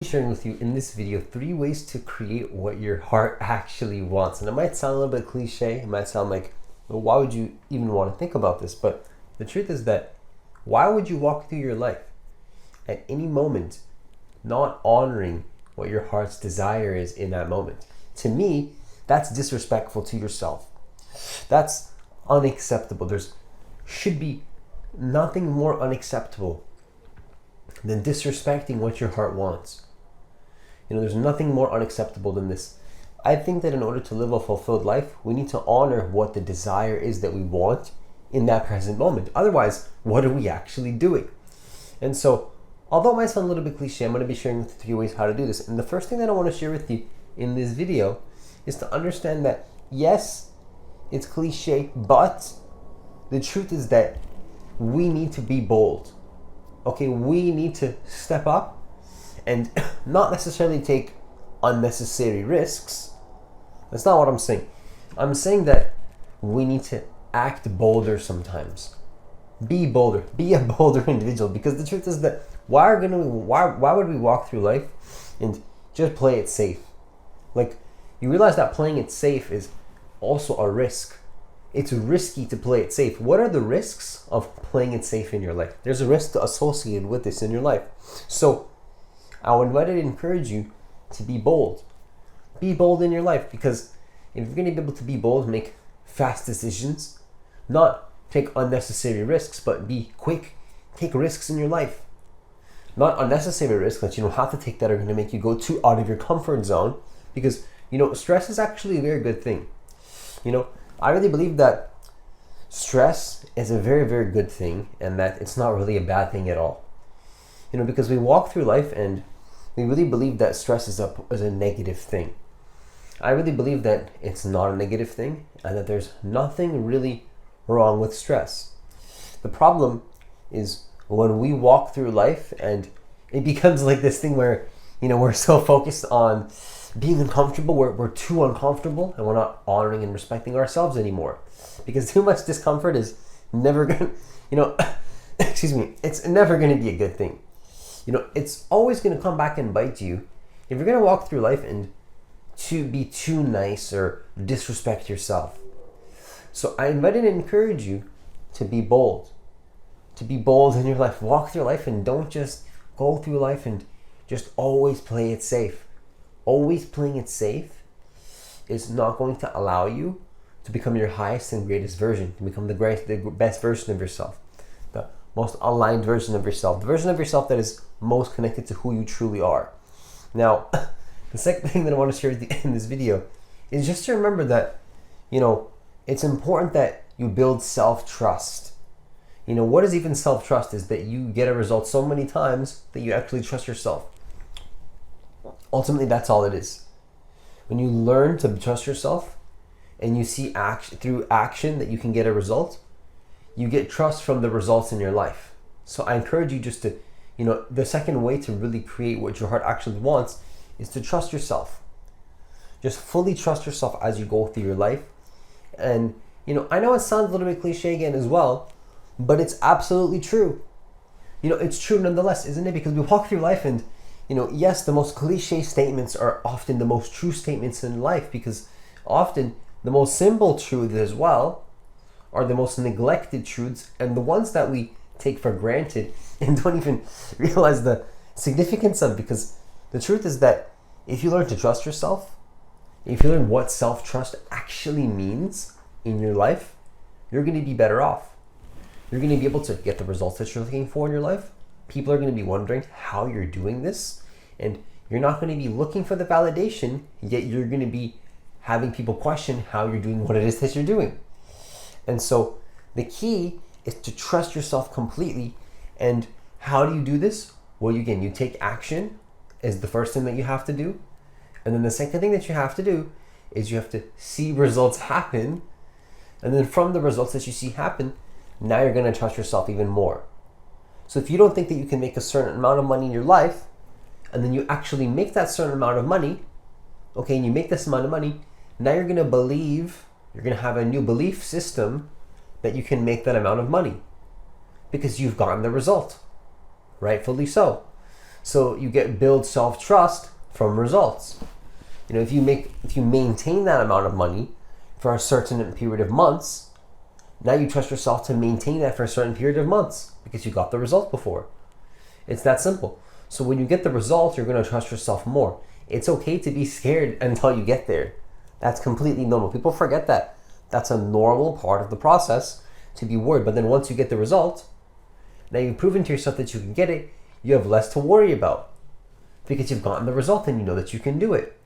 Sharing with you in this video 3 ways to create what your heart actually wants. And it might sound a little bit cliche. It might sound like, well, why would you even want to think about this? But the truth is that why would you walk through your life at any moment not honoring what your heart's desire is in that moment? To me, that's disrespectful to yourself. That's unacceptable. There's should be nothing more unacceptable than disrespecting what your heart wants. There's nothing more unacceptable than this. I think that in order to live a fulfilled life, we need to honor what the desire is that we want in that present moment. Otherwise, what are we actually doing? And so, although it might sound a little bit cliche, I'm going to be sharing with you 3 ways how to do this. And the first thing that I want to share with you in this video is to understand that, yes, it's cliche, but the truth is that we need to be bold. Okay, we need to step up and not necessarily take unnecessary risks. That's not what I'm saying. I'm saying that we need to act bolder sometimes. Be bolder. Be a bolder individual, because the truth is that why would we walk through life and just play it safe? Like, you realize that playing it safe is also a risk. It's risky to play it safe. What are the risks of playing it safe in your life? There's a risk associated with this in your life. So I would invite and encourage you to be bold. Be bold in your life, because if you're going to be able to be bold, make fast decisions, not take unnecessary risks, but be quick, take risks in your life. Not unnecessary risks that you don't have to take that are going to make you go too out of your comfort zone, because, stress is actually a very good thing. I really believe that stress is a very, very good thing, and that it's not really a bad thing at all. Because we walk through life and we really believe that stress is a negative thing. I really believe that it's not a negative thing, and that there's nothing really wrong with stress. The problem is when we walk through life and it becomes like this thing where, we're so focused on being uncomfortable, we're too uncomfortable, and we're not honoring and respecting ourselves anymore. Because too much discomfort is never going to, it's never going to be a good thing. It's always going to come back and bite you if you're going to walk through life and to be too nice or disrespect yourself. So I invite and encourage you to be bold. To be bold in your life. Walk through life and don't just go through life and just always play it safe. Always playing it safe is not going to allow you to become your highest and greatest version, to become the best version of yourself, the most aligned version of yourself, the version of yourself that is most connected to who you truly are. Now, the second thing that I want to share with you in this video is just to remember that, it's important that you build self-trust. What is even self-trust? Is that you get a result so many times that you actually trust yourself. Ultimately, that's all it is. When you learn to trust yourself and you see through action that you can get a result, you get trust from the results in your life. So I encourage you just to, the second way to really create what your heart actually wants is to trust yourself. Just fully trust yourself as you go through your life. And, I know it sounds a little bit cliche again as well, but it's absolutely true. It's true nonetheless, isn't it? Because we walk through life and, yes, the most cliche statements are often the most true statements in life, because often the most simple truths as well are the most neglected truths, and the ones that we take for granted and don't even realize the significance of. Because the truth is that if you learn to trust yourself, if you learn what self-trust actually means in your life, you're going to be better off. You're going to be able to get the results that you're looking for in your life. People are going to be wondering how you're doing this, and you're not going to be looking for the validation, yet you're going to be having people question how you're doing what it is that you're doing. And so the key is to trust yourself completely. And how do you do this? Well, you take action is the first thing that you have to do. And then the second thing that you have to do is you have to see results happen. And then from the results that you see happen, now you're going to trust yourself even more. So if you don't think that you can make a certain amount of money in your life, and then you actually make that certain amount of money, okay, and you make this amount of money, now you're going to have a new belief system that you can make that amount of money, because you've gotten the result, rightfully so. So you build self-trust from results. If you maintain that amount of money for a certain period of months, now you trust yourself to maintain that for a certain period of months because you got the result before. It's that simple. So when you get the result, you're going to trust yourself more. It's okay to be scared until you get there. That's completely normal. People forget that. That's a normal part of the process to be worried. But then once you get the result, now you've proven to yourself that you can get it, you have less to worry about because you've gotten the result and you know that you can do it.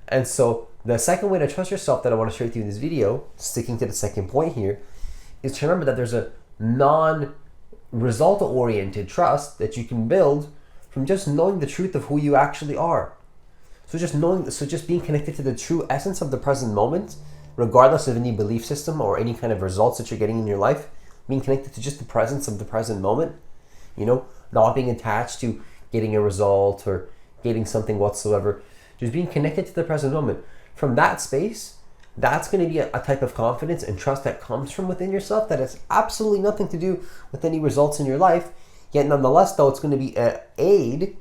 And so the second way to trust yourself that I want to share with you in this video, sticking to the second point here, is to remember that there's a non-result oriented trust that you can build from just knowing the truth of who you actually are. So just being connected to the true essence of the present moment, regardless of any belief system or any kind of results that you're getting in your life, being connected to just the presence of the present moment, not being attached to getting a result or getting something whatsoever, just being connected to the present moment. From that space, that's going to be a type of confidence and trust that comes from within yourself that has absolutely nothing to do with any results in your life. Yet nonetheless, though, it's going to be an aid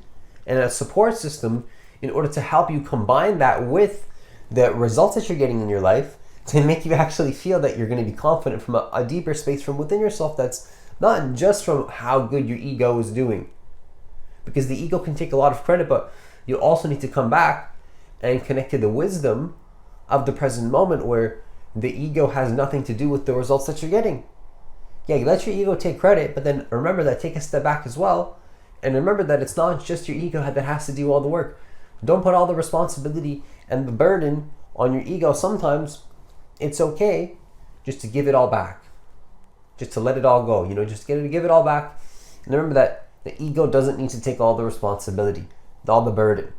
and a support system in order to help you combine that with the results that you're getting in your life to make you actually feel that you're going to be confident from a deeper space from within yourself that's not just from how good your ego is doing. Because the ego can take a lot of credit, but you also need to come back and connect to the wisdom of the present moment where the ego has nothing to do with the results that you're getting. Yeah, you let your ego take credit, but then remember that, take a step back as well, and remember that it's not just your ego that has to do all the work. Don't put all the responsibility and the burden on your ego. Sometimes it's okay just to give it all back, just to let it all go, just give it all back. And remember that the ego doesn't need to take all the responsibility, all the burden.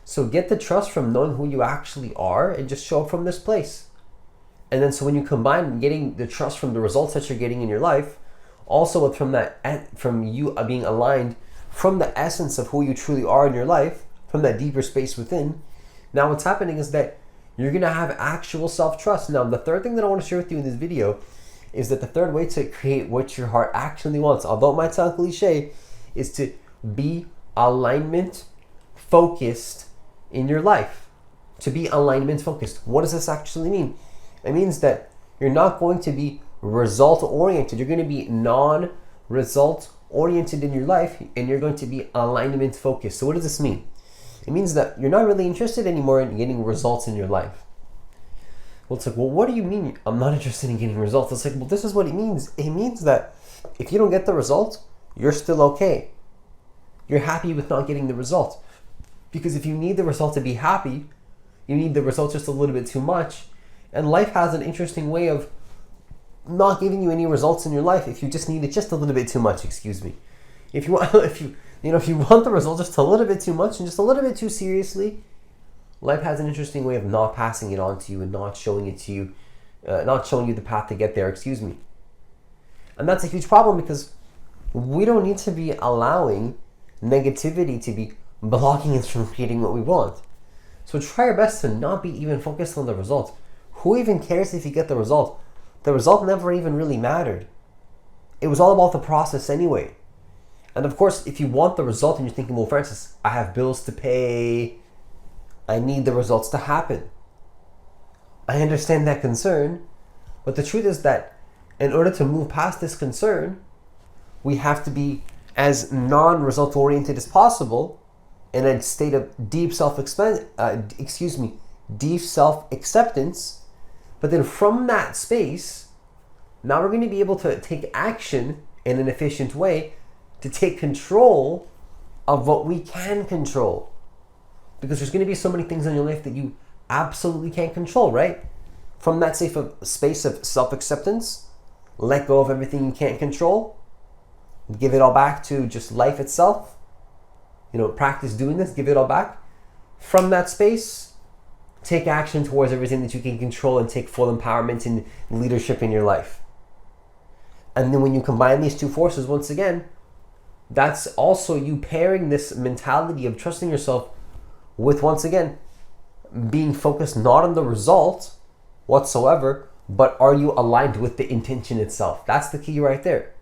So get the trust from knowing who you actually are and just show up from this place. And then so when you combine getting the trust from the results that you're getting in your life, also from you being aligned from the essence of who you truly are in your life, from that deeper space within, now what's happening is that you're going to have actual self-trust. Now, the third thing that I want to share with you in this video is that the third way to create what your heart actually wants, although it might sound cliche, is to be alignment focused in your life. To be alignment focused. What does this actually mean? It means that you're not going to be result oriented. You're going to be non-result oriented in your life, and you're going to be alignment focused. So what does this mean? It means that you're not really interested anymore in getting results in your life. Well, it's like, well, what do you mean I'm not interested in getting results? It's like, well, this is what it means. It means that if you don't get the result, you're still okay. You're happy with not getting the result. Because if you need the result to be happy, you need the result just a little bit too much. And life has an interesting way of not giving you any results in your life if you just need it just a little bit too much, If you want the result just a little bit too much and just a little bit too seriously, life has an interesting way of not passing it on to you and not showing it to you, not showing you the path to get there, And that's a huge problem because we don't need to be allowing negativity to be blocking us from creating what we want. So try your best to not be even focused on the result. Who even cares if you get the result? The result never even really mattered. It was all about the process anyway. And of course, if you want the result and you're thinking, well, Francis, I have bills to pay, I need the results to happen. I understand that concern, but the truth is that in order to move past this concern, we have to be as non-result oriented as possible in a state of deep self-acceptance. But then from that space, now we're going to be able to take action in an efficient way to take control of what we can control. Because there's going to be so many things in your life that you absolutely can't control, right? From that space of self-acceptance, let go of everything you can't control, give it all back to just life itself. Practice doing this, give it all back. From that space, take action towards everything that you can control and take full empowerment and leadership in your life. And then when you combine these two forces, once again, that's also you pairing this mentality of trusting yourself with, once again, being focused not on the result whatsoever, but are you aligned with the intention itself? That's the key right there.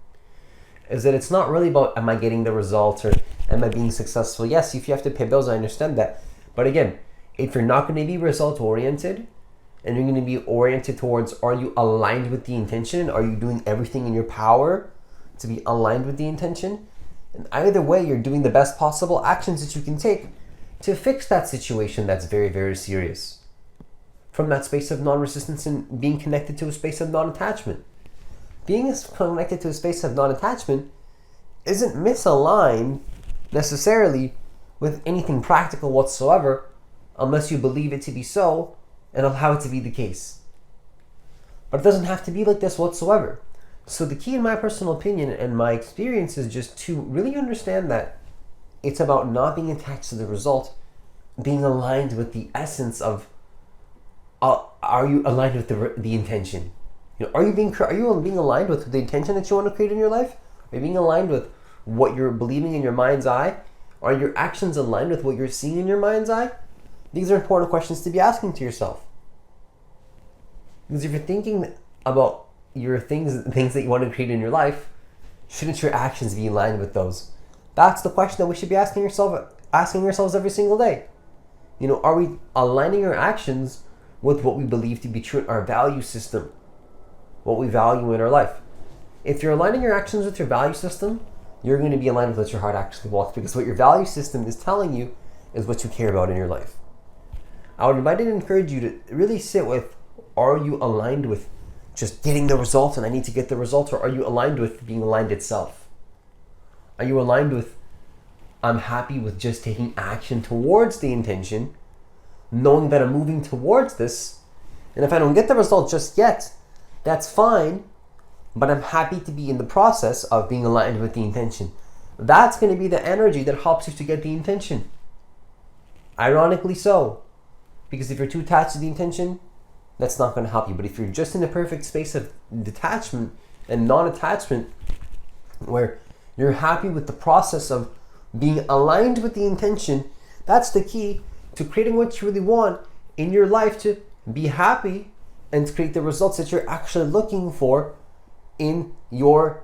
is that it's not really about am I getting the result or am I being successful. Yes, if you have to pay bills, I understand that. But again, if you're not going to be result oriented and you're going to be oriented towards, are you aligned with the intention? Are you doing everything in your power to be aligned with the intention? And either way, you're doing the best possible actions that you can take to fix that situation that's very, very serious. From that space of non-resistance and being connected to a space of non-attachment. Being connected to a space of non-attachment isn't misaligned necessarily with anything practical whatsoever, unless you believe it to be so and allow it to be the case. But it doesn't have to be like this whatsoever. So the key, in my personal opinion and my experience, is just to really understand that it's about not being attached to the result, being aligned with the essence of, are you aligned with the intention? Are you being aligned with the intention that you want to create in your life? Are you being aligned with what you're believing in your mind's eye? Are your actions aligned with what you're seeing in your mind's eye? These are important questions to be asking to yourself. Because if you're thinking about your things that you want to create in your life, shouldn't your actions be aligned with those? That's the question that we should be asking ourselves every single day. Are we aligning our actions with what we believe to be true in our value system? What we value in our life. If you're aligning your actions with your value system, you're going to be aligned with what your heart actually wants, because what your value system is telling you is what you care about in your life. I would invite and encourage you to really sit with, are you aligned with just getting the result and I need to get the result, or are you aligned with being aligned itself? Are you aligned with, I'm happy with just taking action towards the intention, knowing that I'm moving towards this, and if I don't get the result just yet, that's fine, but I'm happy to be in the process of being aligned with the intention. That's going to be the energy that helps you to get the intention. Ironically so, because if you're too attached to the intention, that's not going to help you. But if you're just in a perfect space of detachment and non-attachment, where you're happy with the process of being aligned with the intention, that's the key to creating what you really want in your life, to be happy and to create the results that you're actually looking for in your